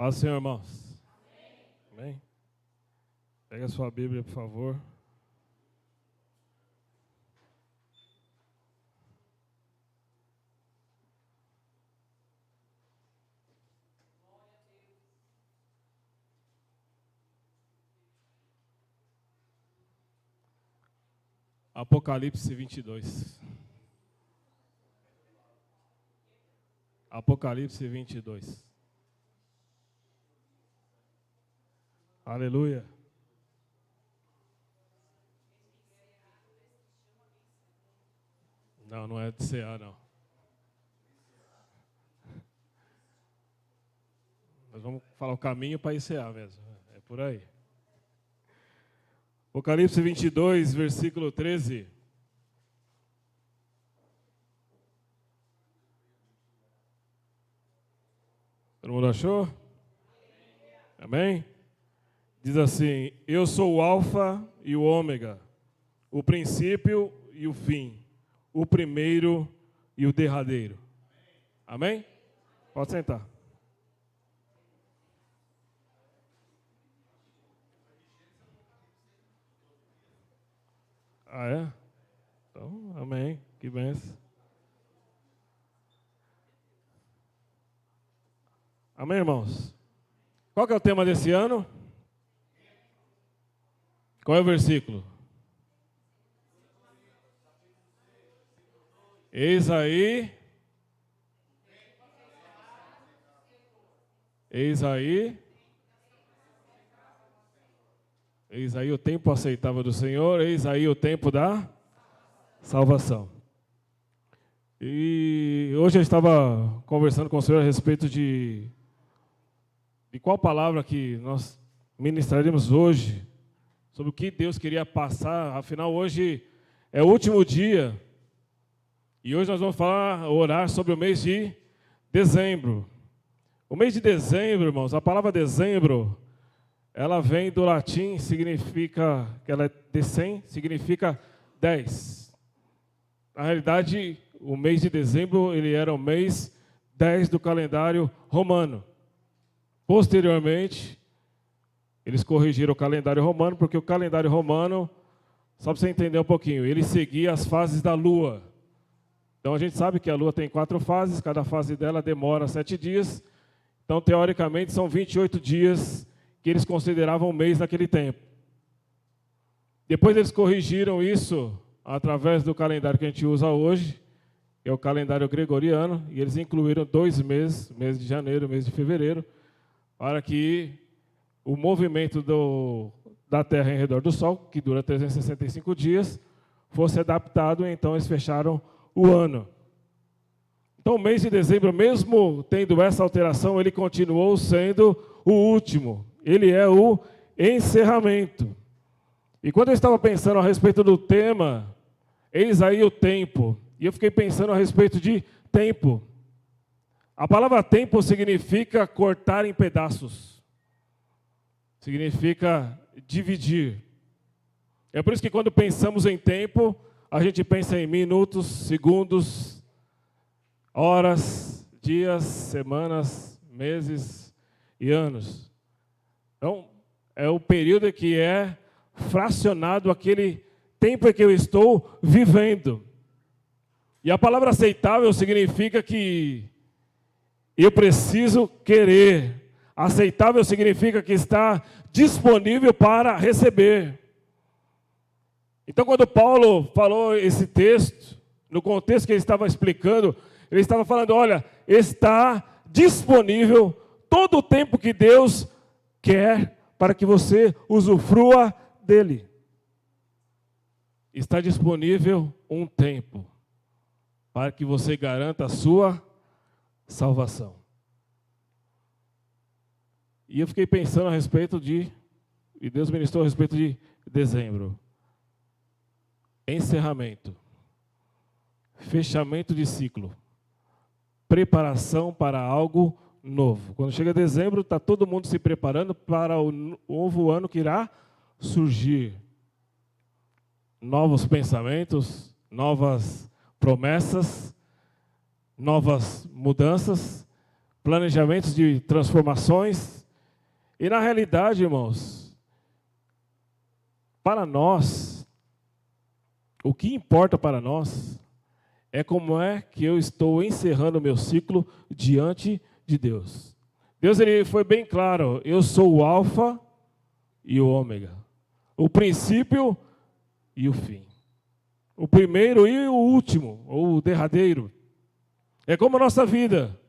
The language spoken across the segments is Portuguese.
Paz do Senhor, irmãos. Amém? Pega a sua Bíblia, por favor. Apocalipse 22. Apocalipse 22. Aleluia. Não é de CA, não. Nós vamos falar o caminho para ICA mesmo. É por aí. Apocalipse 22, versículo 13. Todo mundo achou? Amém? Diz assim: eu sou o Alfa e o Ômega, o princípio e o fim, o primeiro e o derradeiro. Amém? Pode sentar. Ah, é? Então, amém. Que benção. Amém, irmãos? Qual que é o tema desse ano? Qual é o versículo? Eis aí. Eis aí. Eis aí o tempo aceitável do Senhor. Eis aí o tempo da salvação. E hoje eu estava conversando com o Senhor a respeito de qual palavra que nós ministraremos hoje, sobre o que Deus queria passar. Afinal, hoje é o último dia. E hoje nós vamos orar sobre o mês de dezembro. O mês de dezembro, irmãos, a palavra dezembro, ela vem do latim, significa, que ela é decem, significa 10. Na realidade, o mês de dezembro, ele era o mês 10 do calendário romano. Posteriormente, eles corrigiram o calendário romano, porque o calendário romano, só para você entender um pouquinho, ele seguia as fases da lua. Então, a gente sabe que a lua tem 4 fases, cada fase dela demora 7 dias. Então, teoricamente, são 28 dias que eles consideravam um mês naquele tempo. Depois eles corrigiram isso através do calendário que a gente usa hoje, que é o calendário gregoriano, e eles incluíram 2 meses, mês de janeiro, mês de fevereiro, para que o movimento da Terra em redor do Sol, que dura 365 dias, fosse adaptado, e então eles fecharam o ano. Então, o mês de dezembro, mesmo tendo essa alteração, ele continuou sendo o último. Ele é o encerramento. E quando eu estava pensando a respeito do tema, eis aí o tempo, e eu fiquei pensando a respeito de tempo. A palavra tempo significa cortar em pedaços. Significa dividir. É por isso que quando pensamos em tempo, a gente pensa em minutos, segundos, horas, dias, semanas, meses e anos. Então, é o período em que é fracionado aquele tempo em que eu estou vivendo. E a palavra aceitável significa que eu preciso querer. Aceitável significa que está disponível para receber. Então, quando Paulo falou esse texto, no contexto que ele estava explicando, ele estava falando, olha, está disponível todo o tempo que Deus quer para que você usufrua dele. Está disponível um tempo para que você garanta a sua salvação. E eu fiquei pensando a respeito e Deus ministrou a respeito de dezembro. Encerramento. Fechamento de ciclo. Preparação para algo novo. Quando chega dezembro, está todo mundo se preparando para o novo ano que irá surgir. Novos pensamentos, novas promessas, novas mudanças, planejamentos de transformações. E na realidade, irmãos, para nós, o que importa para nós é como é que eu estou encerrando o meu ciclo diante de Deus. Deus, ele foi bem claro: eu sou o alfa e o ômega, o princípio e o fim, o primeiro e o último, ou o derradeiro. É como a nossa vida: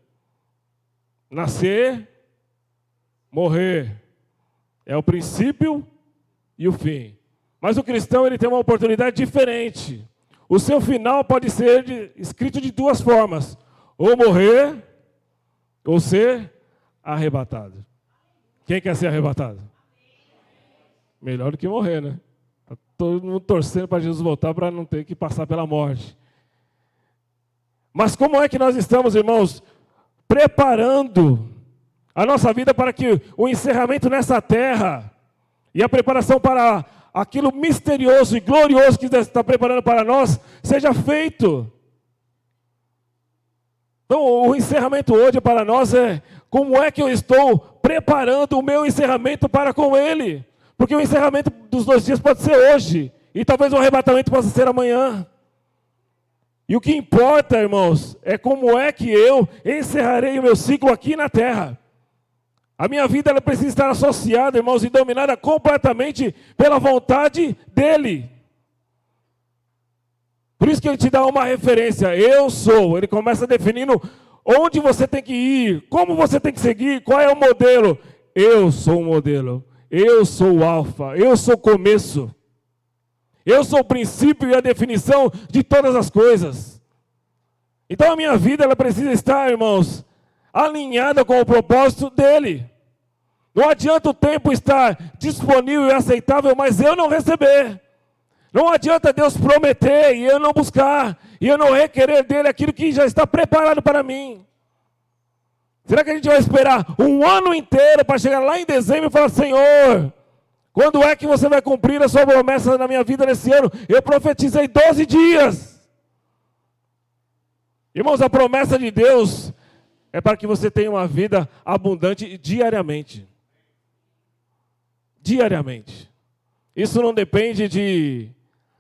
nascer, morrer, é o princípio e o fim. Mas o cristão, ele tem uma oportunidade diferente. O seu final pode ser escrito de duas formas: ou morrer, ou ser arrebatado. Quem quer ser arrebatado? Melhor do que morrer, né? Está todo mundo torcendo para Jesus voltar para não ter que passar pela morte. Mas como é que nós estamos, irmãos, preparando a nossa vida para que o encerramento nessa terra e a preparação para aquilo misterioso e glorioso que Deus está preparando para nós seja feito? Então, o encerramento hoje para nós é: como é que eu estou preparando o meu encerramento para com Ele? Porque o encerramento dos 2 dias pode ser hoje, e talvez o arrebatamento possa ser amanhã. E o que importa, irmãos, é como é que eu encerrarei o meu ciclo aqui na terra. A minha vida, ela precisa estar associada, irmãos, e dominada completamente pela vontade dEle. Por isso que Ele te dá uma referência: eu sou. Ele começa definindo onde você tem que ir, como você tem que seguir, qual é o modelo. Eu sou o modelo, eu sou o alfa, eu sou o começo. Eu sou o princípio e a definição de todas as coisas. Então a minha vida, ela precisa estar, irmãos, alinhada com o propósito dEle. Não adianta o tempo estar disponível e aceitável, mas eu não receber. Não adianta Deus prometer e eu não buscar, e eu não requerer dEle aquilo que já está preparado para mim. Será que a gente vai esperar um ano inteiro para chegar lá em dezembro e falar: Senhor, quando é que você vai cumprir a sua promessa na minha vida nesse ano? Eu profetizei 12 dias. Irmãos, a promessa de Deus é para que você tenha uma vida abundante diariamente. Diariamente. Isso não depende de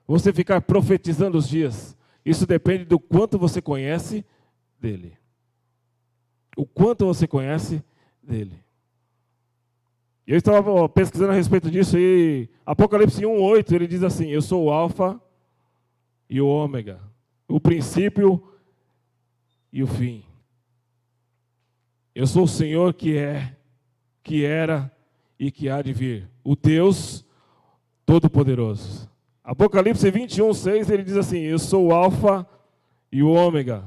você ficar profetizando os dias. Isso depende do quanto você conhece dEle. O quanto você conhece dEle. Eu estava pesquisando a respeito disso e Apocalipse 1:8, ele diz assim: eu sou o alfa e o ômega, o princípio e o fim. Eu sou o Senhor que é, que era e que há de vir, o Deus Todo-Poderoso. Apocalipse 21:6, ele diz assim: eu sou o alfa e o ômega,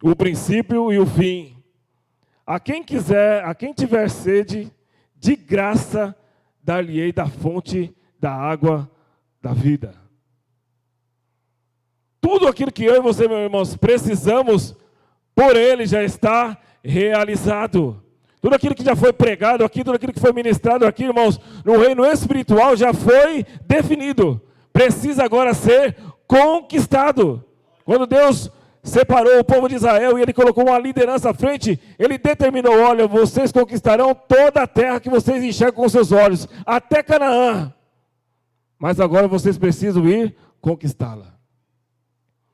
o princípio e o fim. A quem quiser, a quem tiver sede, de graça dar-lhe-ei da fonte da água da vida. Tudo aquilo que eu e você, meus irmãos, precisamos, por Ele já está realizado. Tudo aquilo que já foi pregado aqui, tudo aquilo que foi ministrado aqui, irmãos, no reino espiritual já foi definido. Precisa agora ser conquistado. Quando Deus separou o povo de Israel e Ele colocou uma liderança à frente, Ele determinou: olha, vocês conquistarão toda a terra que vocês enxergam com seus olhos, até Canaã. Mas agora vocês precisam ir conquistá-la.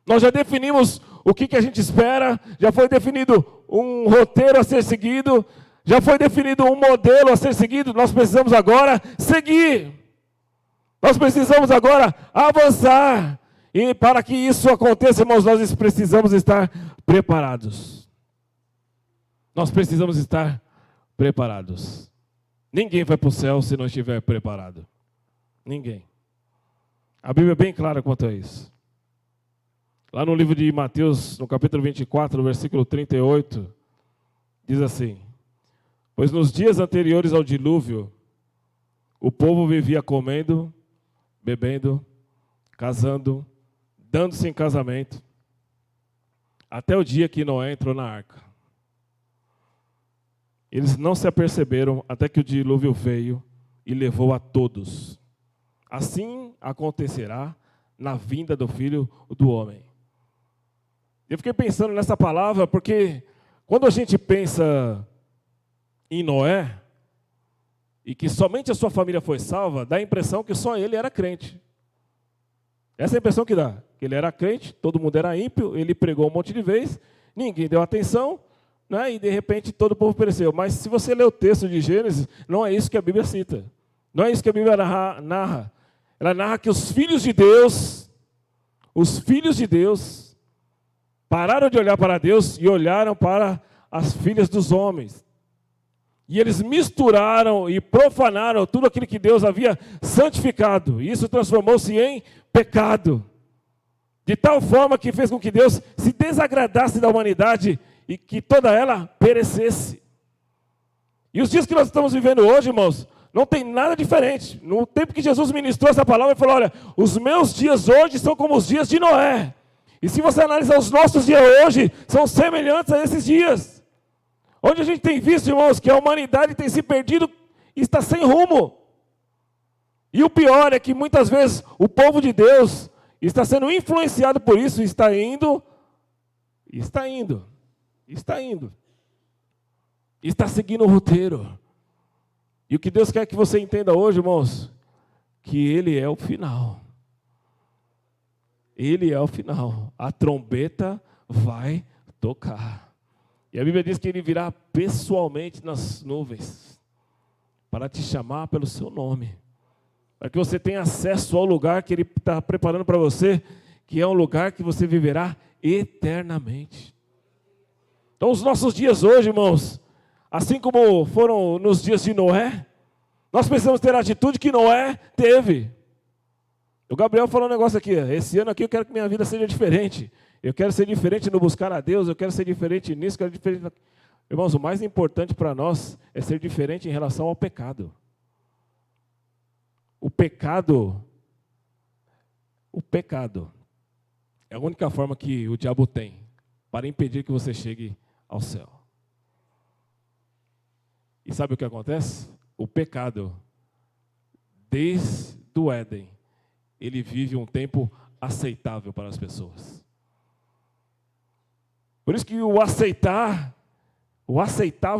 Nós já definimos o que a gente espera, já foi definido um roteiro a ser seguido, já foi definido um modelo a ser seguido. Nós precisamos agora seguir. Nós precisamos agora avançar. E para que isso aconteça, irmãos, nós precisamos estar preparados. Nós precisamos estar preparados. Ninguém vai para o céu se não estiver preparado. Ninguém. A Bíblia é bem clara quanto a isso. Lá no livro de Mateus, no capítulo 24, versículo 38, diz assim: pois nos dias anteriores ao dilúvio, o povo vivia comendo, bebendo, casando, dando-se em casamento, até o dia que Noé entrou na arca. Eles não se aperceberam até que o dilúvio veio e levou a todos. Assim acontecerá na vinda do Filho do Homem. Eu fiquei pensando nessa palavra porque Quando a gente pensa em Noé, e que somente a sua família foi salva, dá a impressão que só ele era crente. Essa é a impressão que dá. Que ele era crente, todo mundo era ímpio, ele pregou um monte de vezes, ninguém deu atenção, né, e de repente todo o povo pereceu. Mas se você ler o texto de Gênesis, não é isso que a Bíblia cita. Não é isso que a Bíblia narra. Ela narra que os filhos de Deus, pararam de olhar para Deus e olharam para as filhas dos homens. E eles misturaram e profanaram tudo aquilo que Deus havia santificado. E isso transformou-se em pecado. De tal forma que fez com que Deus se desagradasse da humanidade e que toda ela perecesse. E os dias que nós estamos vivendo hoje, irmãos, não tem nada diferente. No tempo que Jesus ministrou essa palavra, ele falou, olha, os meus dias hoje são como os dias de Noé. E se você analisar os nossos dias hoje, são semelhantes a esses dias. Onde a gente tem visto, irmãos, que a humanidade tem se perdido e está sem rumo. E o pior é que muitas vezes o povo de Deus está sendo influenciado por isso, está seguindo o roteiro. E o que Deus quer que você entenda hoje, irmãos, que Ele é o final. Ele é o final. A trombeta vai tocar. E a Bíblia diz que Ele virá pessoalmente nas nuvens para te chamar pelo seu nome. Para que você tenha acesso ao lugar que Ele está preparando para você, que é um lugar que você viverá eternamente. Então, os nossos dias hoje, irmãos, assim como foram nos dias de Noé, nós precisamos ter a atitude que Noé teve. O Gabriel falou um negócio aqui, esse ano aqui eu quero que minha vida seja diferente. Eu quero ser diferente no buscar a Deus, eu quero ser diferente nisso, quero ser diferente. Irmãos, o mais importante para nós é ser diferente em relação ao pecado. O pecado é a única forma que o diabo tem para impedir que você chegue ao céu. E sabe o que acontece? O pecado, desde o Éden, ele vive um tempo aceitável para as pessoas. Por isso que o aceitável,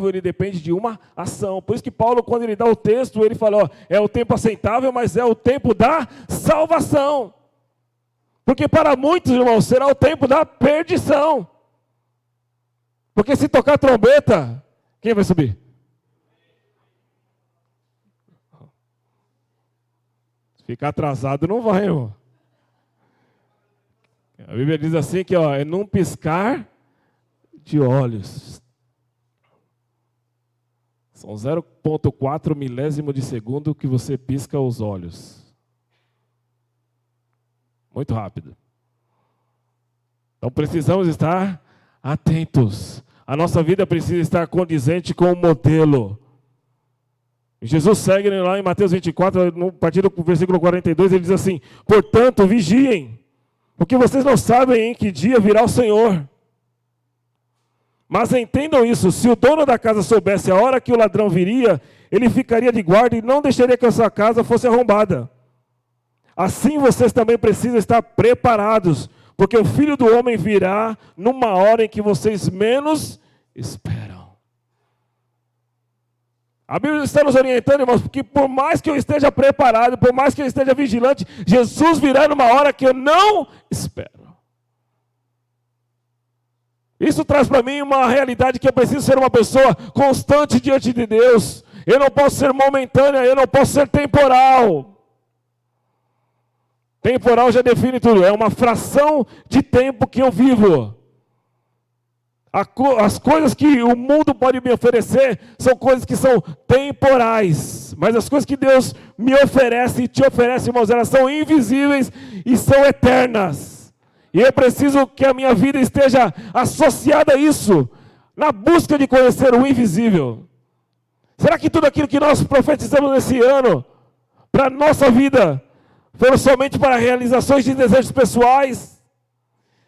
ele depende de uma ação. Por isso que Paulo, quando ele dá o texto, ele fala, ó, é o tempo aceitável, mas é o tempo da salvação. Porque para muitos, irmãos, será o tempo da perdição. Porque se tocar trombeta, quem vai subir? Se ficar atrasado, não vai, irmão. A Bíblia diz assim que, ó, é num piscar de olhos. São 0,4 milésimo de segundo que você pisca os olhos. Muito rápido. Então precisamos estar atentos. A nossa vida precisa estar condizente com o modelo. Jesus segue lá em Mateus 24, a partir do versículo 42, ele diz assim, portanto, vigiem, porque vocês não sabem em que dia virá o Senhor. Mas entendam isso, se o dono da casa soubesse a hora que o ladrão viria, ele ficaria de guarda e não deixaria que a sua casa fosse arrombada. Assim vocês também precisam estar preparados, porque o Filho do Homem virá numa hora em que vocês menos esperam. A Bíblia está nos orientando, irmãos, porque por mais que eu esteja preparado, por mais que eu esteja vigilante, Jesus virá numa hora que eu não espero. Isso traz para mim uma realidade que eu preciso ser uma pessoa constante diante de Deus. Eu não posso ser momentânea, eu não posso ser temporal. Temporal já define tudo, é uma fração de tempo que eu vivo. As coisas que o mundo pode me oferecer são coisas que são temporais. Mas as coisas que Deus me oferece e te oferece, irmãos, elas são invisíveis e são eternas. E eu preciso que a minha vida esteja associada a isso, na busca de conhecer o invisível. Será que tudo aquilo que nós profetizamos nesse ano, para a nossa vida, foram somente para realizações de desejos pessoais?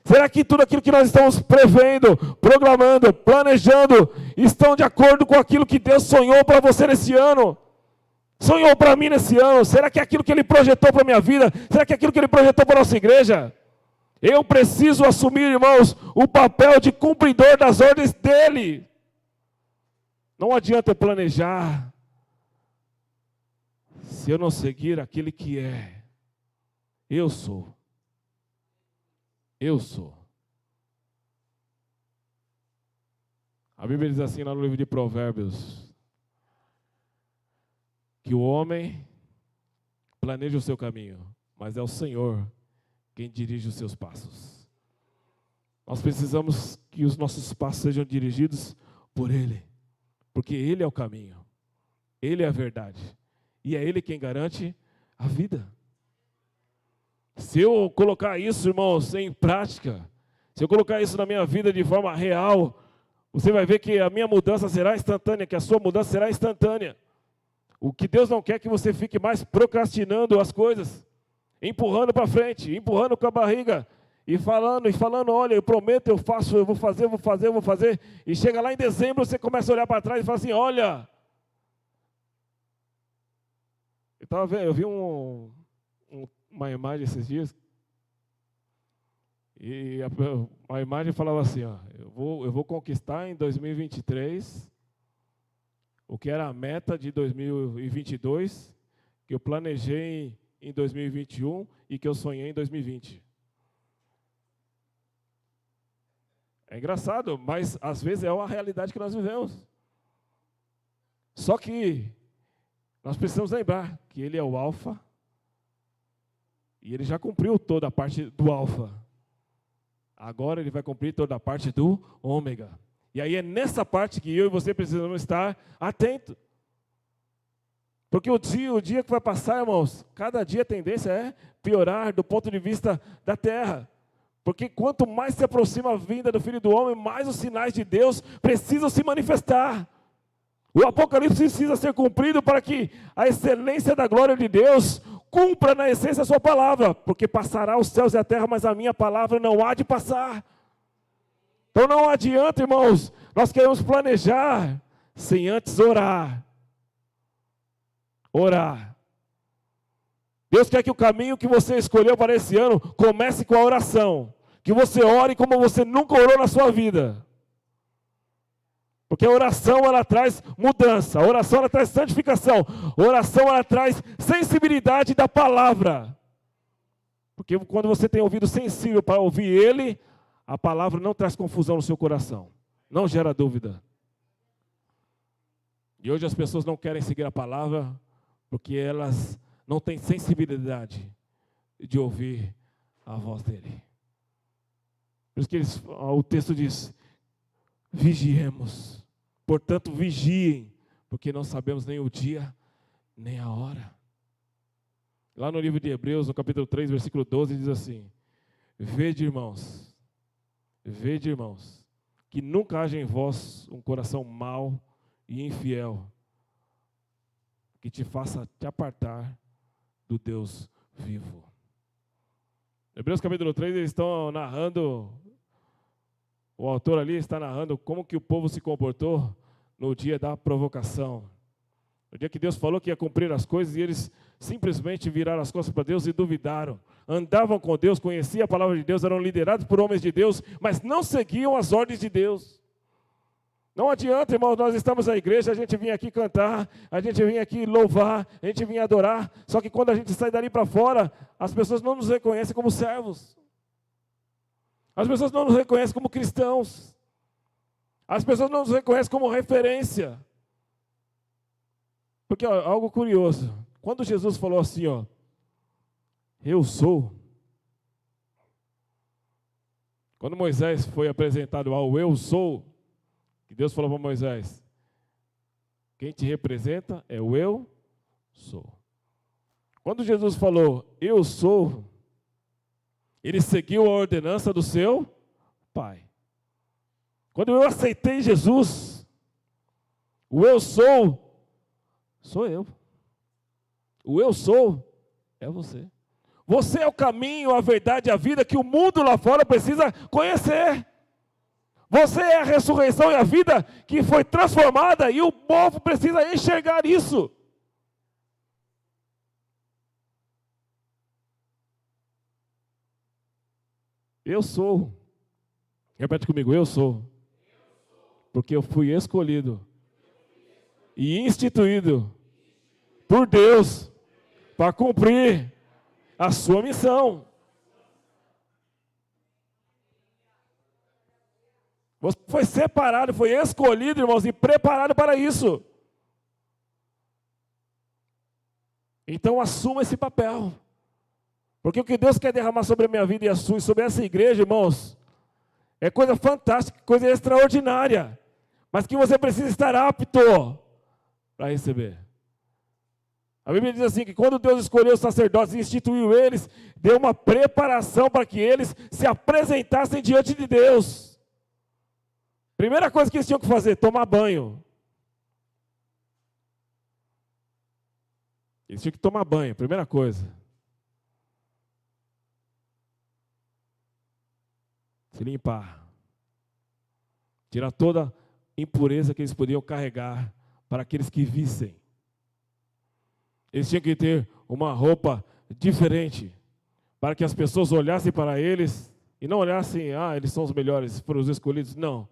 Será que tudo aquilo que nós estamos prevendo, programando, planejando, estão de acordo com aquilo que Deus sonhou para você nesse ano? Sonhou para mim nesse ano? Será que é aquilo que Ele projetou para a minha vida? Será que é aquilo que Ele projetou para a nossa igreja? Eu preciso assumir, irmãos, o papel de cumpridor das ordens dele. Não adianta eu planejar se eu não seguir aquele que é. Eu sou. Eu sou. A Bíblia diz assim lá no livro de Provérbios, que o homem planeja o seu caminho, mas é o Senhor quem dirige os seus passos. Nós precisamos que os nossos passos sejam dirigidos por Ele, porque Ele é o caminho, Ele é a verdade, e é Ele quem garante a vida. Se eu colocar isso, irmãos, em prática, se eu colocar isso na minha vida de forma real, você vai ver que a minha mudança será instantânea, que a sua mudança será instantânea. O que Deus não quer é que você fique mais procrastinando as coisas, empurrando para frente, empurrando com a barriga, e falando, olha, eu prometo, eu faço, eu vou fazer, e chega lá em dezembro, você começa a olhar para trás e fala assim, olha, eu vi uma imagem esses dias, e a imagem falava assim, ó, eu vou conquistar em 2023 o que era a meta de 2022, que eu planejei em 2021 e que eu sonhei em 2020. É engraçado, mas às vezes é uma realidade que nós vivemos. Só que nós precisamos lembrar que Ele é o alfa e Ele já cumpriu toda a parte do alfa. Agora Ele vai cumprir toda a parte do ômega. E aí é nessa parte que eu e você precisamos estar atentos. Porque o dia que vai passar, irmãos, cada dia a tendência é piorar do ponto de vista da terra. Porque quanto mais se aproxima a vinda do Filho do Homem, mais os sinais de Deus precisam se manifestar. O Apocalipse precisa ser cumprido para que a excelência da glória de Deus cumpra na essência a sua palavra. Porque passará os céus e a terra, mas a minha palavra não há de passar. Então não adianta, irmãos, nós queremos planejar sem antes orar. Orar. Deus quer que o caminho que você escolheu para esse ano comece com a oração. Que você ore como você nunca orou na sua vida. Porque a oração, ela traz mudança. A oração, ela traz santificação. A oração, ela traz sensibilidade da palavra. Porque quando você tem ouvido sensível para ouvir Ele, a palavra não traz confusão no seu coração. Não gera dúvida. E hoje as pessoas não querem seguir a palavra porque elas não têm sensibilidade de ouvir a voz dele. Por isso que o texto diz, vigiemos. Portanto, vigiem, porque não sabemos nem o dia, nem a hora. Lá no livro de Hebreus, no capítulo 3, versículo 12, diz assim, vede, irmãos, que nunca haja em vós um coração mau e infiel, que te faça te apartar do Deus vivo. Hebreus capítulo 3, eles estão narrando, o autor ali está narrando como que o povo se comportou no dia da provocação. No dia que Deus falou que ia cumprir as coisas e eles simplesmente viraram as costas para Deus e duvidaram. Andavam com Deus, conheciam a palavra de Deus, eram liderados por homens de Deus, mas não seguiam as ordens de Deus. Não adianta, irmãos, nós estamos na igreja, a gente vinha aqui cantar, a gente vinha aqui louvar, a gente vinha adorar, só que quando a gente sai dali para fora, as pessoas não nos reconhecem como servos. As pessoas não nos reconhecem como cristãos. As pessoas não nos reconhecem como referência. Porque ó, algo curioso, quando Jesus falou assim, ó, eu sou, quando Moisés foi apresentado ao eu sou, que Deus falou para Moisés, quem te representa é o eu sou. Quando Jesus falou, eu sou, ele seguiu a ordenança do seu Pai. Quando eu aceitei Jesus, o eu sou eu. O eu sou é você. Você é o caminho, a verdade, a vida que o mundo lá fora precisa conhecer. Você é a ressurreição e a vida que foi transformada e o povo precisa enxergar isso. Eu sou. Repete comigo, eu sou. Porque eu fui escolhido e instituído por Deus para cumprir a sua missão. Você foi separado, foi escolhido, irmãos, e preparado para isso. Então assuma esse papel. Porque o que Deus quer derramar sobre a minha vida e a sua, e sobre essa igreja, irmãos, é coisa fantástica, coisa extraordinária. Mas que você precisa estar apto para receber. A Bíblia diz assim, que quando Deus escolheu os sacerdotes e instituiu eles, deu uma preparação para que eles se apresentassem diante de Deus. Primeira coisa que eles tinham que fazer, tomar banho. Eles tinham que tomar banho, primeira coisa. Se limpar. Tirar toda impureza que eles podiam carregar para aqueles que vissem. Eles tinham que ter uma roupa diferente, para que as pessoas olhassem para eles, e não olhassem, eles são os melhores, foram os escolhidos, não.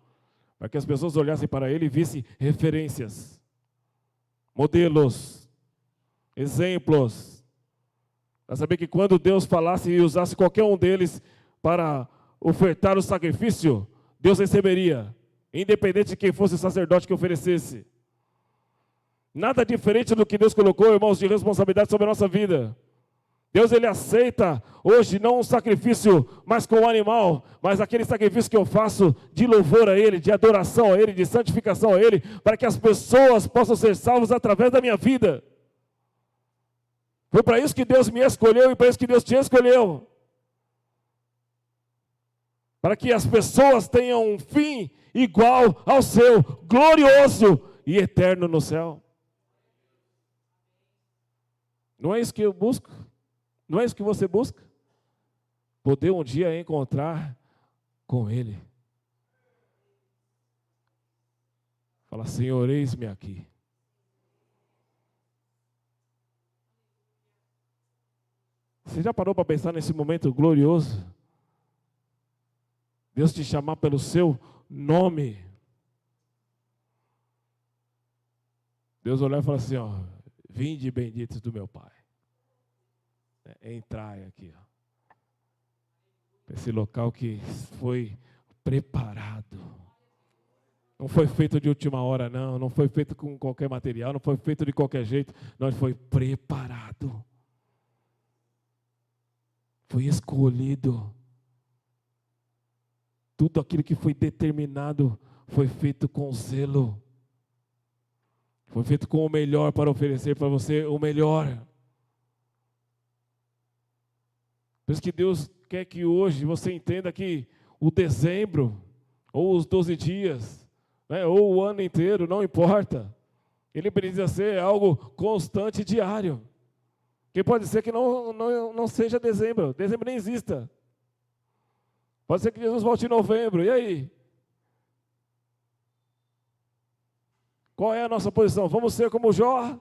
Para que as pessoas olhassem para ele e vissem referências, modelos, exemplos. Para saber que quando Deus falasse e usasse qualquer um deles para ofertar o sacrifício, Deus receberia, independente de quem fosse o sacerdote que oferecesse. Nada diferente do que Deus colocou, irmãos, de responsabilidade sobre a nossa vida. Deus, Ele aceita hoje não um sacrifício mais com o animal, mas aquele sacrifício que eu faço de louvor a Ele, de adoração a Ele, de santificação a Ele, para que as pessoas possam ser salvas através da minha vida. Foi para isso que Deus me escolheu e para isso que Deus te escolheu. Para que as pessoas tenham um fim igual ao seu, glorioso e eterno no céu. Não é isso que eu busco? Não é isso que você busca? Poder um dia encontrar com Ele. Fala, Senhor, eis-me aqui. Você já parou para pensar nesse momento glorioso? Deus te chamar pelo seu nome. Deus olhar e falar assim, vinde benditos do meu Pai. Entrai aqui, esse local que foi preparado. Não foi feito de última hora, não foi feito com qualquer material, não foi feito de qualquer jeito, não, foi preparado. Foi escolhido. Tudo aquilo que foi determinado foi feito com zelo. Foi feito com o melhor para oferecer para você o melhor. Por isso que Deus quer que hoje você entenda que o dezembro, ou os 12 dias, ou o ano inteiro, não importa. Ele precisa ser algo constante e diário. Que pode ser que não seja dezembro. Dezembro nem exista. Pode ser que Jesus volte em novembro. E aí? Qual é a nossa posição? Vamos ser como Jó?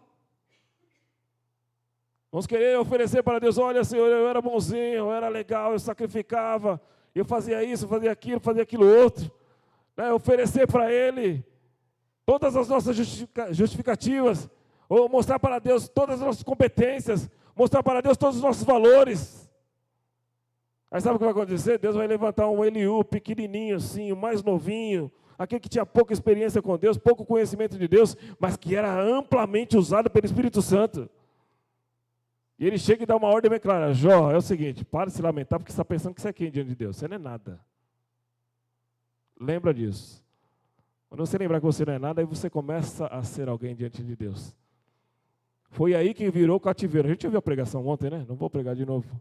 Vamos querer oferecer para Deus, olha, Senhor, eu era bonzinho, eu era legal, eu sacrificava, eu fazia isso, fazia aquilo outro. Oferecer para Ele todas as nossas justificativas, ou mostrar para Deus todas as nossas competências, mostrar para Deus todos os nossos valores. Aí sabe o que vai acontecer? Deus vai levantar um Eliú pequenininho assim, o mais novinho, aquele que tinha pouca experiência com Deus, pouco conhecimento de Deus, mas que era amplamente usado pelo Espírito Santo. E ele chega e dá uma ordem bem clara. Jó, é o seguinte, para de se lamentar porque você está pensando que você é quem diante de Deus? Você não é nada. Lembra disso. Quando você lembrar que você não é nada, aí você começa a ser alguém diante de Deus. Foi aí que virou cativeiro. A gente ouviu a pregação ontem, né? Não vou pregar de novo.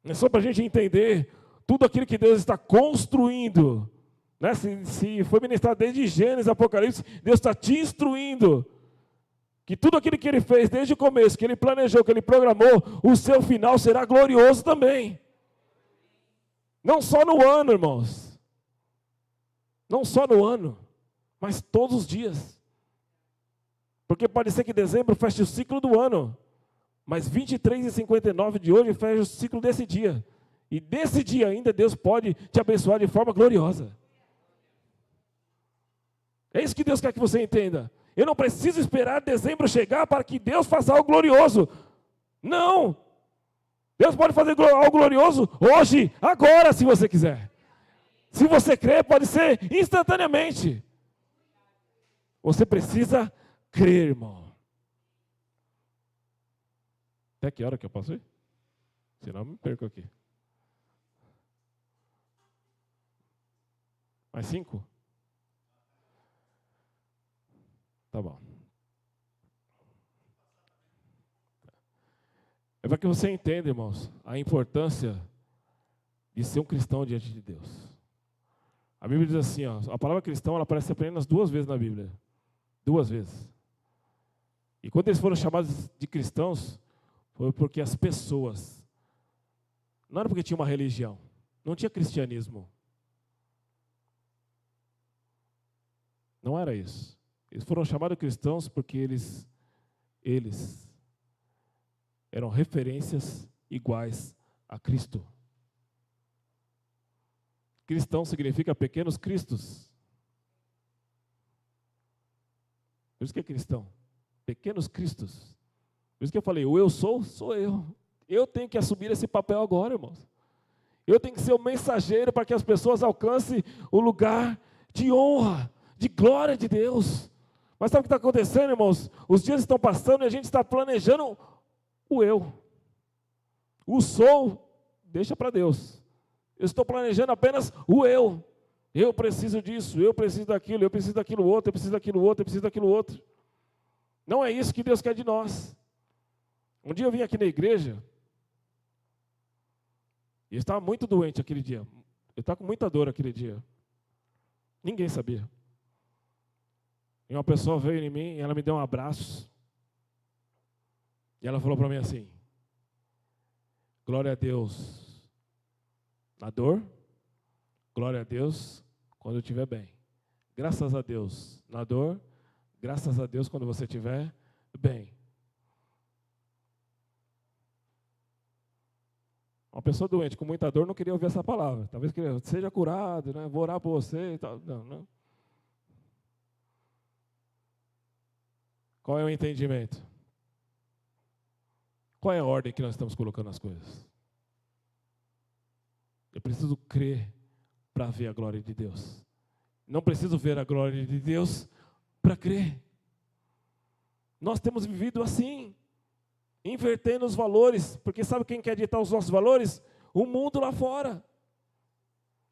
É só para a gente entender tudo aquilo que Deus está construindo. Né? Se foi ministrado desde Gênesis, Apocalipse, Deus está te instruindo. Que tudo aquilo que Ele fez desde o começo, que Ele planejou, que Ele programou, o seu final será glorioso também. Não só no ano, irmãos. Não só no ano, mas todos os dias. Porque pode ser que dezembro feche o ciclo do ano, mas 23:59 de hoje fecha o ciclo desse dia. E nesse dia ainda, Deus pode te abençoar de forma gloriosa. É isso que Deus quer que você entenda. Eu não preciso esperar dezembro chegar para que Deus faça algo glorioso. Não! Deus pode fazer algo glorioso hoje, agora, se você quiser. Se você crer, pode ser instantaneamente. Você precisa crer, irmão. Até que hora que eu posso ir? Senão eu me perco aqui. Mais 5? Tá bom. É para que você entenda, irmãos, a importância de ser um cristão diante de Deus. A Bíblia diz assim, ó, a palavra cristão ela aparece apenas 2 vezes na Bíblia. 2 vezes. E quando eles foram chamados de cristãos, foi porque as pessoas, não era porque tinha uma religião, não tinha cristianismo. Não era isso. Eles foram chamados cristãos porque eles eram referências iguais a Cristo. Cristão significa pequenos cristos. Por isso que é cristão. Pequenos cristos. Por isso que eu falei, o eu sou eu. Eu tenho que assumir esse papel agora, irmãos. Eu tenho que ser o mensageiro para que as pessoas alcancem o lugar de honra, de glória de Deus. Mas sabe o que está acontecendo, irmãos? Os dias estão passando e a gente está planejando o eu. O sou, deixa para Deus. Eu estou planejando apenas o eu. Eu preciso disso, eu preciso daquilo, eu preciso daquilo outro, eu preciso daquilo outro, eu preciso daquilo outro. Não é isso que Deus quer de nós. Um dia eu vim aqui na igreja, e eu estava muito doente aquele dia. Eu estava com muita dor aquele dia. Ninguém sabia. E uma pessoa veio em mim, e ela me deu um abraço. E ela falou para mim assim, glória a Deus na dor, glória a Deus quando eu estiver bem. Graças a Deus na dor, graças a Deus quando você estiver bem. Uma pessoa doente com muita dor não queria ouvir essa palavra. Talvez queria, seja curado, né? Vou orar por você e tal. Não. Qual é o entendimento? Qual é a ordem que nós estamos colocando as coisas? Eu preciso crer para ver a glória de Deus. Não preciso ver a glória de Deus para crer. Nós temos vivido assim, invertendo os valores, porque sabe quem quer ditar os nossos valores? O mundo lá fora.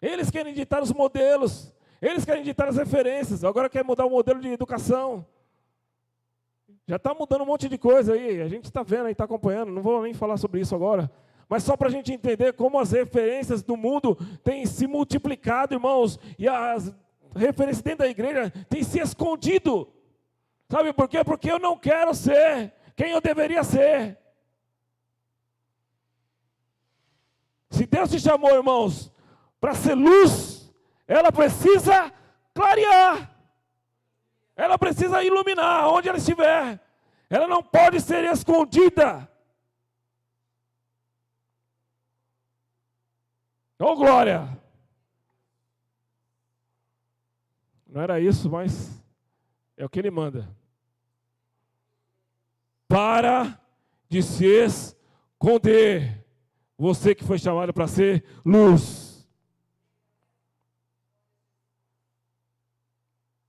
Eles querem ditar os modelos, eles querem ditar as referências, agora quer mudar o modelo de educação. Já está mudando um monte de coisa aí, a gente está vendo aí, está acompanhando, não vou nem falar sobre isso agora. Mas só para a gente entender como as referências do mundo têm se multiplicado, irmãos, e as referências dentro da igreja têm se escondido. Sabe por quê? Porque eu não quero ser quem eu deveria ser. Se Deus te chamou, irmãos, para ser luz, ela precisa clarear. Ela precisa iluminar onde ela estiver. Ela não pode ser escondida. Oh, glória! Não era isso, mas é o que ele manda. Para de se esconder. Você que foi chamado para ser luz.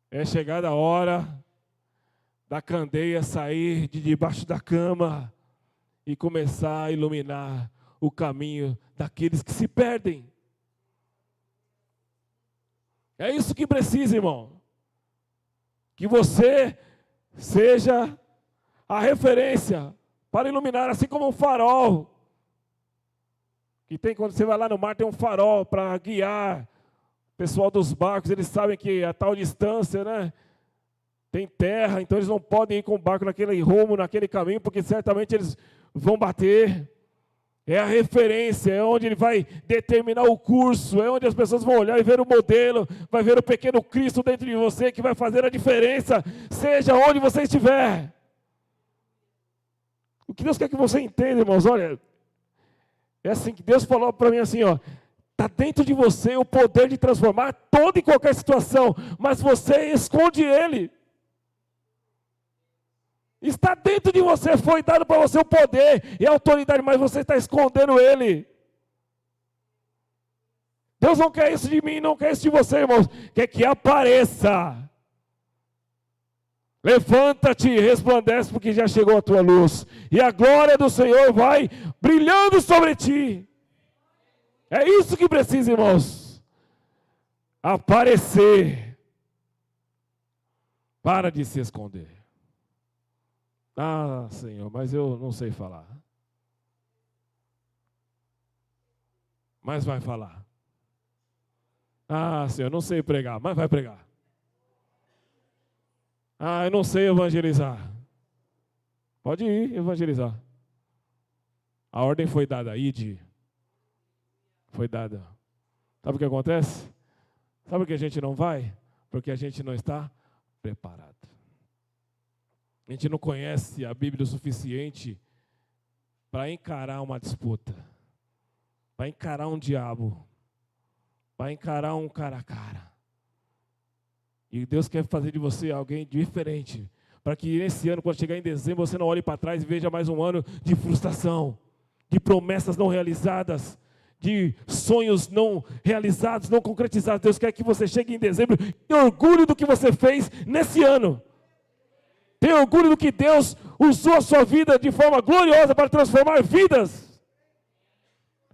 É chegada a hora da candeia sair de debaixo da cama e começar a iluminar o caminho daqueles que se perdem. É isso que precisa, irmão. Que você seja a referência para iluminar, assim como um farol. Que tem, quando você vai lá no mar, tem um farol para guiar. O pessoal dos barcos, eles sabem que a tal distância, né? Tem terra, então eles não podem ir com o barco naquele rumo, naquele caminho, porque certamente eles vão bater. É a referência, é onde ele vai determinar o curso, é onde as pessoas vão olhar e ver o modelo, vai ver o pequeno Cristo dentro de você que vai fazer a diferença, seja onde você estiver. O que Deus quer que você entenda, irmãos, olha, É assim que Deus falou para mim assim, ó. Está dentro de você o poder de transformar toda e qualquer situação, mas você esconde ele. Está dentro de você, foi dado para você o poder e a autoridade, mas você está escondendo ele. Deus não quer isso de mim, não quer isso de você, irmãos. Quer que apareça. Levanta-te e resplandece, porque já chegou a tua luz. E a glória do Senhor vai brilhando sobre ti. É isso que precisa, irmãos. Aparecer. Para de se esconder. Ah, Senhor, mas eu não sei falar. Mas vai falar. Ah, Senhor, eu não sei pregar, mas vai pregar. Ah, eu não sei evangelizar. Pode ir evangelizar. A ordem foi dada, ide. Foi dada. Sabe o que acontece? Sabe por que a gente não vai? Porque a gente não está preparado. A gente não conhece a Bíblia o suficiente para encarar uma disputa, para encarar um diabo, para encarar um cara a cara. E Deus quer fazer de você alguém diferente, para que nesse ano, quando chegar em dezembro, você não olhe para trás e veja mais um ano de frustração, de promessas não realizadas, de sonhos não realizados, não concretizados. Deus quer que você chegue em dezembro e orgulho do que você fez nesse ano. Tenha orgulho do que Deus usou a sua vida de forma gloriosa para transformar vidas.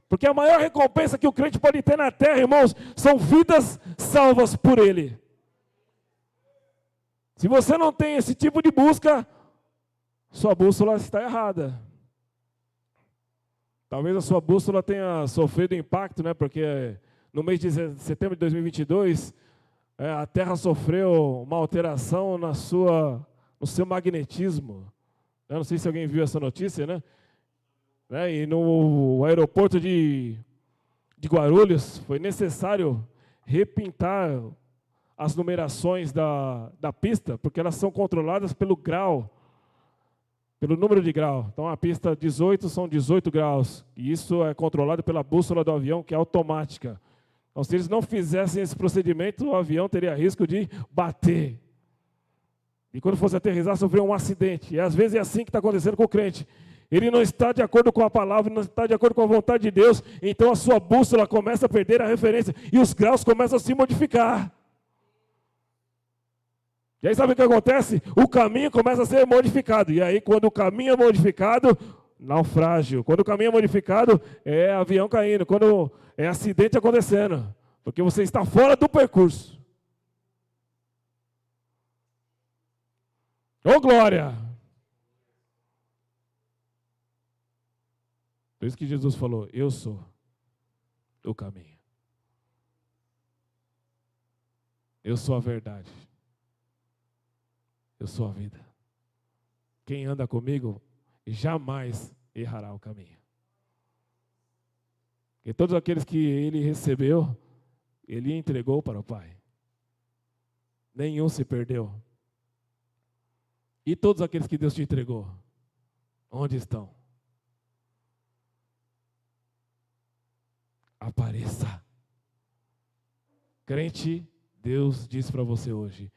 Porque a maior recompensa que o crente pode ter na terra, irmãos, são vidas salvas por Ele. Se você não tem esse tipo de busca, sua bússola está errada. Talvez a sua bússola tenha sofrido impacto, né? Porque no mês de setembro de 2022, a Terra sofreu uma alteração no seu magnetismo. Eu não sei se alguém viu essa notícia, né? E no aeroporto de Guarulhos foi necessário repintar as numerações da pista, porque elas são controladas pelo grau, pelo número de grau. Então a pista 18 são 18 graus, e isso é controlado pela bússola do avião, que é automática. Então se eles não fizessem esse procedimento, o avião teria risco de bater. E quando fosse aterrissar, sofreu um acidente. E às vezes é assim que está acontecendo com o crente. Ele não está de acordo com a palavra, não está de acordo com a vontade de Deus, então a sua bússola começa a perder a referência, e os graus começam a se modificar. E aí sabe o que acontece? O caminho começa a ser modificado. E aí quando o caminho é modificado, naufrágio. Quando o caminho é modificado, é avião caindo. Quando é acidente acontecendo. Porque você está fora do percurso. Ô glória! Por isso que Jesus falou, eu sou o caminho. Eu sou a verdade. Eu sou a vida. Quem anda comigo jamais errará o caminho. E todos aqueles que ele recebeu, ele entregou para o Pai. Nenhum se perdeu. E todos aqueles que Deus te entregou, onde estão? Apareça. Crente, Deus diz para você hoje,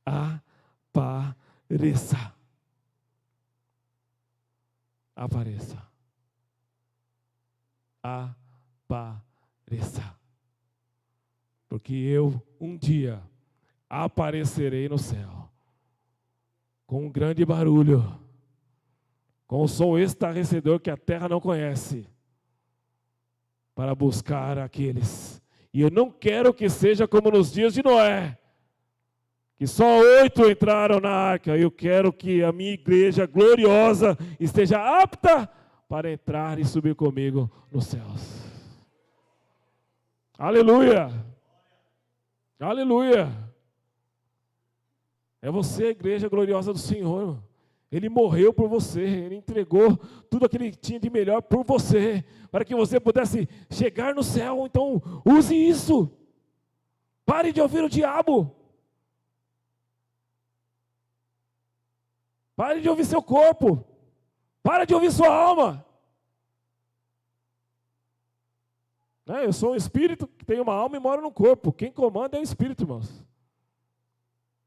apareça. Apareça. Apareça. Porque eu um dia aparecerei no céu com um grande barulho, com um som estarrecedor que a terra não conhece, para buscar aqueles. E eu não quero que seja como nos dias de Noé, que só 8 entraram na arca. Eu quero que a minha igreja gloriosa esteja apta para entrar e subir comigo nos céus. Aleluia! Aleluia! É você, a igreja gloriosa do Senhor. Ele morreu por você, Ele entregou tudo aquilo que tinha de melhor por você, para que você pudesse chegar no céu. Então, use isso. Pare de ouvir o diabo. Pare de ouvir seu corpo. Pare de ouvir sua alma. Né? Eu sou um espírito que tem uma alma e mora no corpo. Quem comanda é o espírito, irmãos.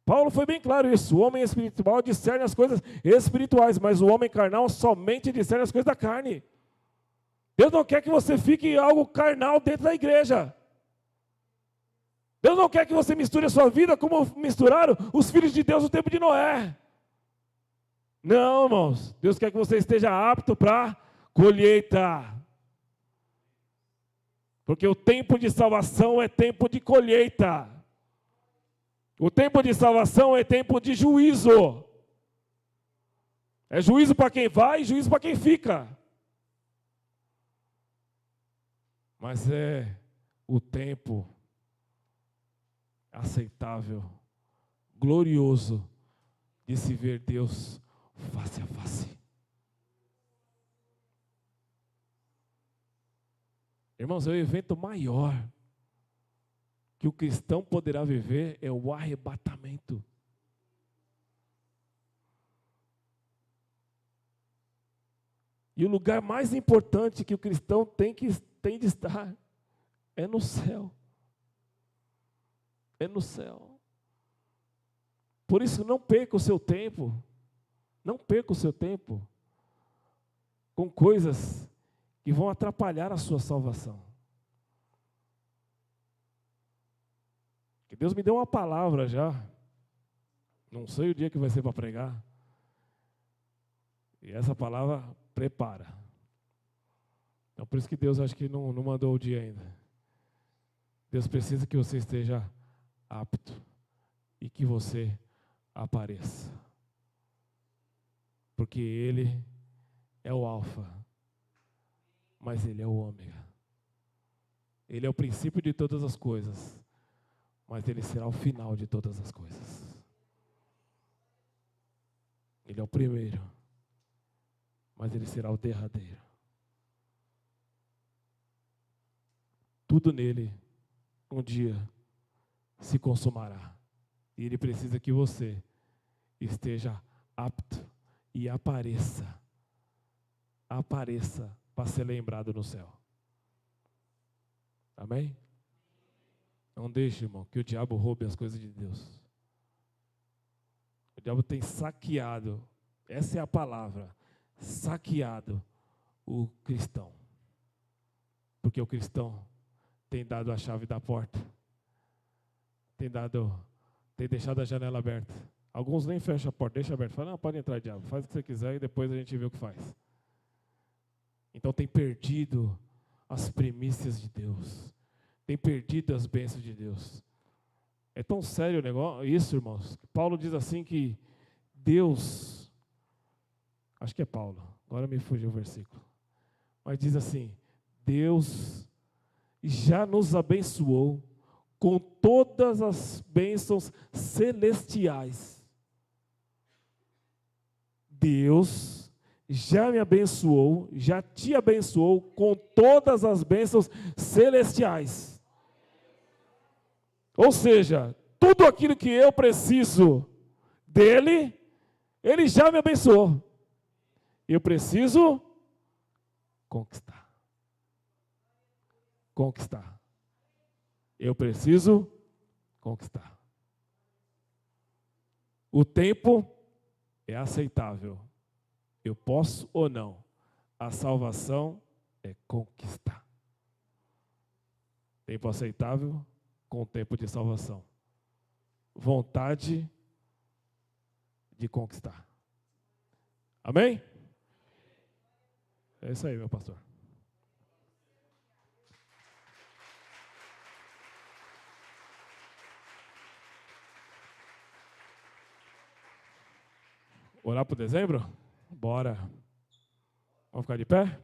Paulo foi bem claro isso. O homem espiritual discerne as coisas espirituais, mas o homem carnal somente discerne as coisas da carne. Deus não quer que você fique algo carnal dentro da igreja. Deus não quer que você misture a sua vida como misturaram os filhos de Deus no tempo de Noé. Não, irmãos. Deus quer que você esteja apto para colheita. Porque o tempo de salvação é tempo de colheita. O tempo de salvação é tempo de juízo. É juízo para quem vai e juízo para quem fica. Mas é o tempo aceitável, glorioso, de se ver Deus face a face. Irmãos, é o evento maior que o cristão poderá viver, é o arrebatamento. E o lugar mais importante que o cristão tem de estar é no céu. É no céu. Por isso, não perca o seu tempo. Não perca o seu tempo com coisas que vão atrapalhar a sua salvação. Que Deus me deu uma palavra já. Não sei o dia que vai ser para pregar. E essa palavra prepara. Então, por isso que Deus acho que não mandou o dia ainda. Deus precisa que você esteja apto e que você apareça. Porque Ele é o alfa, mas Ele é o ômega. Ele é o princípio de todas as coisas, mas Ele será o final de todas as coisas. Ele é o primeiro, mas Ele será o derradeiro. Tudo nele, um dia, se consumará. E Ele precisa que você esteja apto e apareça para ser lembrado no céu. Amém? Não deixe, irmão, que o diabo roube as coisas de Deus. O diabo tem saqueado, essa é a palavra, saqueado o cristão. Porque o cristão tem dado a chave da porta, tem deixado a janela aberta. Alguns nem fecham a porta, deixa aberta. Fala, não, pode entrar, diabo, faz o que você quiser e depois a gente vê o que faz. Então tem perdido as primícias de Deus. Tem perdido as bênçãos de Deus. É tão sério o negócio, isso, irmãos. Paulo diz assim que Deus, acho que é Paulo, agora me fugiu o versículo. Mas diz assim, Deus já nos abençoou com todas as bênçãos celestiais. Deus já me abençoou, já te abençoou com todas as bênçãos celestiais. Ou seja, tudo aquilo que eu preciso dele, ele já me abençoou. Eu preciso conquistar. Conquistar. Eu preciso conquistar. O tempo é aceitável. Eu posso ou não. A salvação é conquistar. Tempo aceitável com tempo de salvação. Vontade de conquistar. Amém? É isso aí, meu pastor. Orar para o dezembro? Bora. Vamos ficar de pé?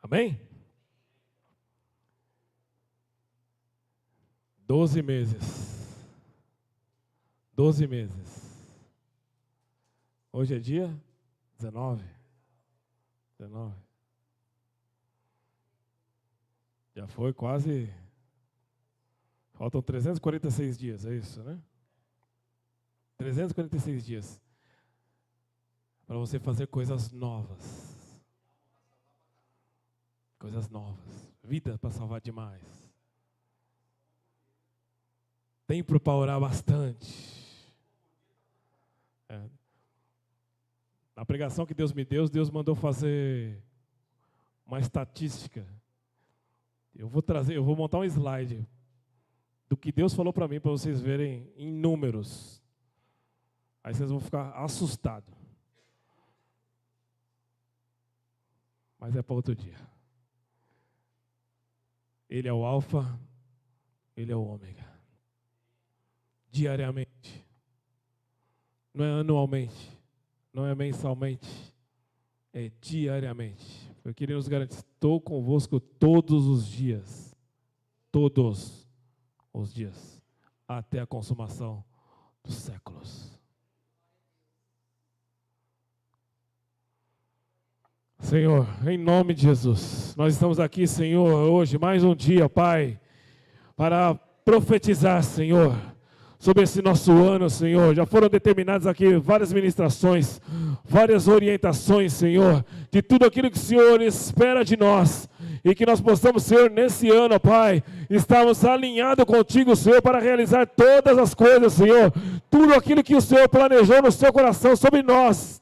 Amém? 12 meses. 12 meses. Hoje é dia 19. Já foi quase Faltam 346 dias, é isso, né? 346 dias. Para você fazer coisas novas. Coisas novas. Vida para salvar demais. Tempo para orar bastante. Na pregação que Deus me deu, Deus mandou fazer uma estatística. Eu vou montar um slide do que Deus falou para mim, para vocês verem em números. Aí vocês vão ficar assustados. Mas é para outro dia. Ele é o alfa, ele é o ômega. Diariamente. Não é anualmente, não é mensalmente, é diariamente. Porque Ele nos garante, estou convosco todos os dias, até a consumação dos séculos. Senhor, em nome de Jesus, nós estamos aqui, Senhor, hoje, mais um dia, Pai, para profetizar, Senhor, sobre esse nosso ano, Senhor. Já foram determinadas aqui várias ministrações, várias orientações, Senhor, de tudo aquilo que o Senhor espera de nós. E que nós possamos, Senhor, nesse ano, Pai, estarmos alinhados contigo, Senhor, para realizar todas as coisas, Senhor. Tudo aquilo que o Senhor planejou no seu coração sobre nós.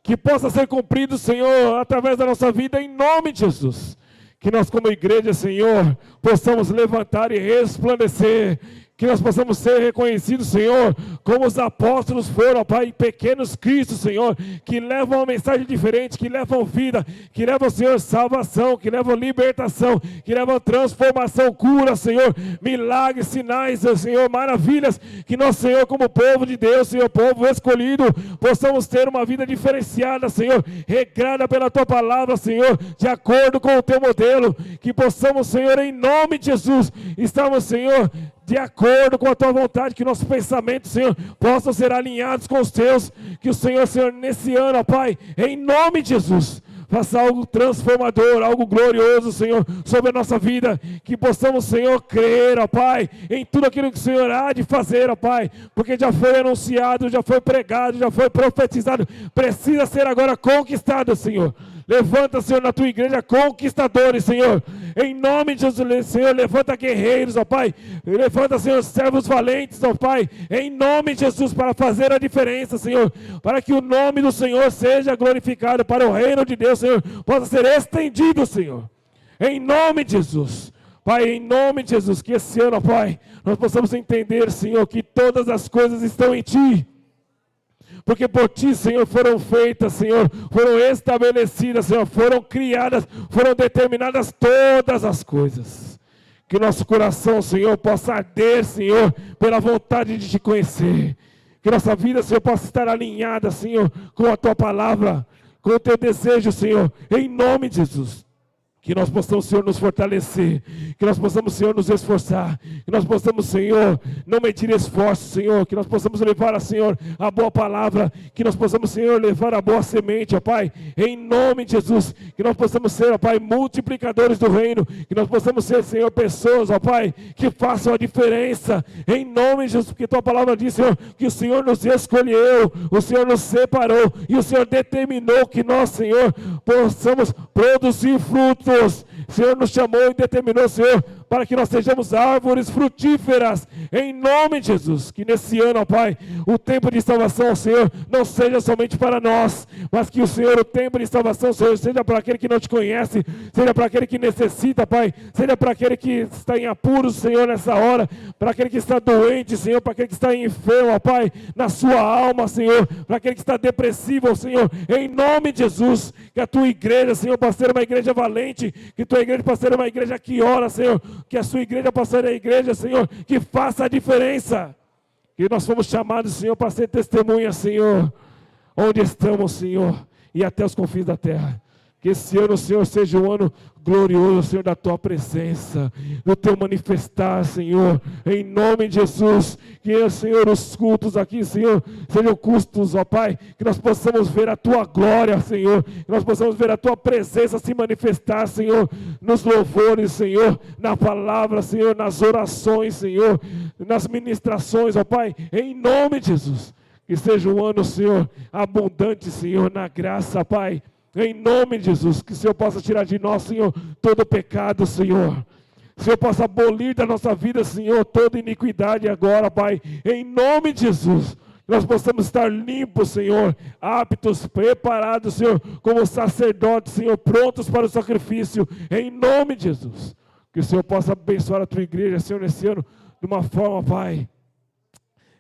Que possa ser cumprido, Senhor, através da nossa vida, em nome de Jesus. Que nós, como igreja, Senhor, possamos levantar e resplandecer. Que nós possamos ser reconhecidos, Senhor, como os apóstolos foram, Pai, pequenos cristos, Senhor, que levam uma mensagem diferente, que levam vida, que levam, Senhor, salvação, que levam libertação, que levam transformação, cura, Senhor, milagres, sinais, Senhor, maravilhas, que nós, Senhor, como povo de Deus, Senhor, povo escolhido, possamos ter uma vida diferenciada, Senhor, regrada pela Tua palavra, Senhor, de acordo com o Teu modelo, que possamos, Senhor, em nome de Jesus, estarmos, Senhor, de acordo com a Tua vontade, que nossos pensamentos, Senhor, possam ser alinhados com os Teus, que o Senhor, nesse ano, ó Pai, em nome de Jesus, faça algo transformador, algo glorioso, Senhor, sobre a nossa vida, que possamos, Senhor, crer, ó Pai, em tudo aquilo que o Senhor há de fazer, ó Pai, porque já foi anunciado, já foi pregado, já foi profetizado, precisa ser agora conquistado, Senhor. Levanta, Senhor, na Tua igreja conquistadores, Senhor. Em nome de Jesus, Senhor, levanta guerreiros, ó Pai. Levanta, Senhor, servos valentes, ó Pai. Em nome de Jesus, para fazer a diferença, Senhor. Para que o nome do Senhor seja glorificado, para o reino de Deus, Senhor, possa ser estendido, Senhor. Em nome de Jesus. Pai, em nome de Jesus, que esse ano, ó Pai, nós possamos entender, Senhor, que todas as coisas estão em Ti. Porque por Ti, Senhor, foram feitas, Senhor, foram estabelecidas, Senhor, foram criadas, foram determinadas todas as coisas. Que nosso coração, Senhor, possa arder, Senhor, pela vontade de Te conhecer. Que nossa vida, Senhor, possa estar alinhada, Senhor, com a Tua palavra, com o Teu desejo, Senhor, em nome de Jesus. Que nós possamos, Senhor, nos fortalecer. Que nós possamos, Senhor, nos esforçar. Que nós possamos, Senhor, não medir esforço, Senhor. Que nós possamos levar, Senhor, a boa palavra. Que nós possamos, Senhor, levar a boa semente, ó Pai. Em nome de Jesus. Que nós possamos ser, ó Pai, multiplicadores do reino. Que nós possamos ser, Senhor, pessoas, ó Pai, que façam a diferença. Em nome de Jesus. Porque Tua palavra diz, Senhor, que o Senhor nos escolheu. O Senhor nos separou. E o Senhor determinou que nós, Senhor, possamos produzir frutos. O Senhor nos chamou e determinou, Senhor, para que nós sejamos árvores frutíferas, em nome de Jesus. Que nesse ano, ó Pai, o tempo de salvação, Senhor, não seja somente para nós, mas que o Senhor, o tempo de salvação, Senhor, seja para aquele que não Te conhece, seja para aquele que necessita, Pai, seja para aquele que está em apuros, Senhor, nessa hora, para aquele que está doente, Senhor, para aquele que está enfermo, ó Pai, na sua alma, Senhor, para aquele que está depressivo, Senhor, em nome de Jesus. Que a Tua igreja, Senhor, possa ser uma igreja valente, que a Tua igreja possa ser uma igreja que ora, Senhor, que a Sua igreja possa ser a igreja, Senhor, que faça a diferença. Que nós fomos chamados, Senhor, para ser testemunha, Senhor, onde estamos, Senhor, e até os confins da terra. Que esse ano, Senhor, seja um ano glorioso, Senhor, da Tua presença, do Teu manifestar, Senhor, em nome de Jesus. Que, Senhor, os cultos aqui, Senhor, sejam cultos, ó Pai, que nós possamos ver a Tua glória, Senhor, que nós possamos ver a Tua presença se manifestar, Senhor, nos louvores, Senhor, na palavra, Senhor, nas orações, Senhor, nas ministrações, ó Pai, em nome de Jesus. Que seja um ano, Senhor, abundante, Senhor, na graça, Pai. Em nome de Jesus, que o Senhor possa tirar de nós, Senhor, todo o pecado, Senhor. Que o Senhor possa abolir da nossa vida, Senhor, toda iniquidade agora, Pai. Em nome de Jesus, que nós possamos estar limpos, Senhor, aptos, preparados, Senhor, como sacerdotes, Senhor, prontos para o sacrifício. Em nome de Jesus. Que o Senhor possa abençoar a Tua igreja, Senhor, nesse ano, de uma forma, Pai,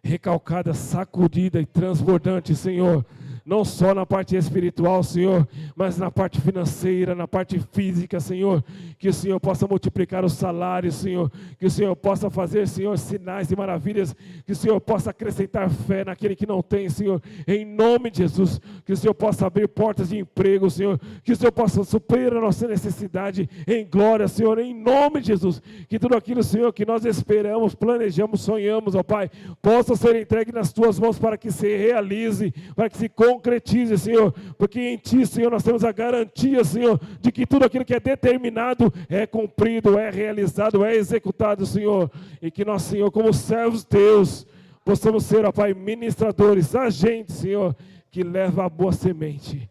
recalcada, sacudida e transbordante, Senhor. Não só na parte espiritual, Senhor, mas na parte financeira, na parte física, Senhor. Que o Senhor possa multiplicar os salários, Senhor. Que o Senhor possa fazer, Senhor, sinais e maravilhas. Que o Senhor possa acrescentar fé naquele que não tem, Senhor. Em nome de Jesus. Que o Senhor possa abrir portas de emprego, Senhor. Que o Senhor possa suprir a nossa necessidade em glória, Senhor. Em nome de Jesus. Que tudo aquilo, Senhor, que nós esperamos, planejamos, sonhamos, ó Pai, possa ser entregue nas Tuas mãos para que se realize, para que se concretize, Senhor, porque em Ti, Senhor, nós temos a garantia, Senhor, de que tudo aquilo que é determinado é cumprido, é realizado, é executado, Senhor, e que nós, Senhor, como servos Teus, possamos ser, ó Pai, ministradores, agentes, Senhor, que leva a boa semente,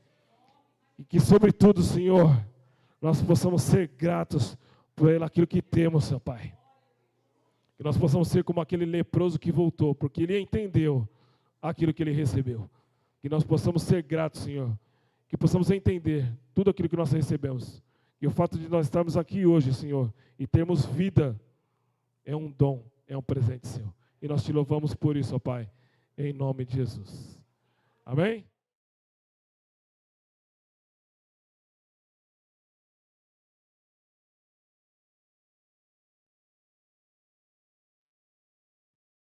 e que, sobretudo, Senhor, nós possamos ser gratos por aquilo que temos, ó Pai, que nós possamos ser como aquele leproso que voltou, porque ele entendeu aquilo que ele recebeu. Que nós possamos ser gratos, Senhor. Que possamos entender tudo aquilo que nós recebemos. E o fato de nós estarmos aqui hoje, Senhor, e termos vida, é um dom, é um presente, Senhor. E nós Te louvamos por isso, ó Pai, em nome de Jesus. Amém?